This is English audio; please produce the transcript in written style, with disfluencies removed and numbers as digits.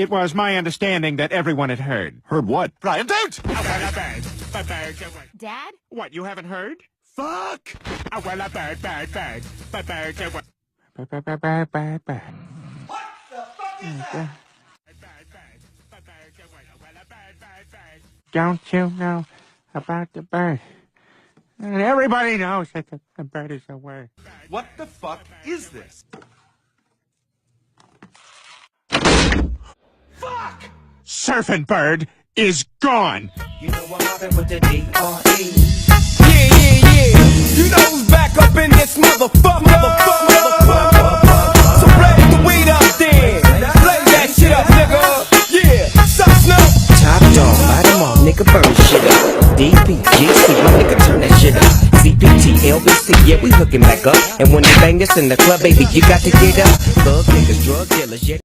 It was my understanding that everyone had heard. Heard what? Brian, don't! Dad? What, you haven't heard? Fuck! Don't you know about the bird? And everybody knows that the bird is away. What the fuck is this? Fuck! Surfing bird is gone. You know what happened with the D.R.E. Yeah. You know who's back up in this motherfucker. So blaze the weed up then. Blaze that shit up, nigga. Yeah, suck snow. Top dog, light 'em all, nigga, burn shit up. DPGC, my nigga, turn that shit up. CPT, LBC, yeah, we hooking back up. And when they bang this in the club, baby, you got to get up. Thug niggas, drug dealers, yeah.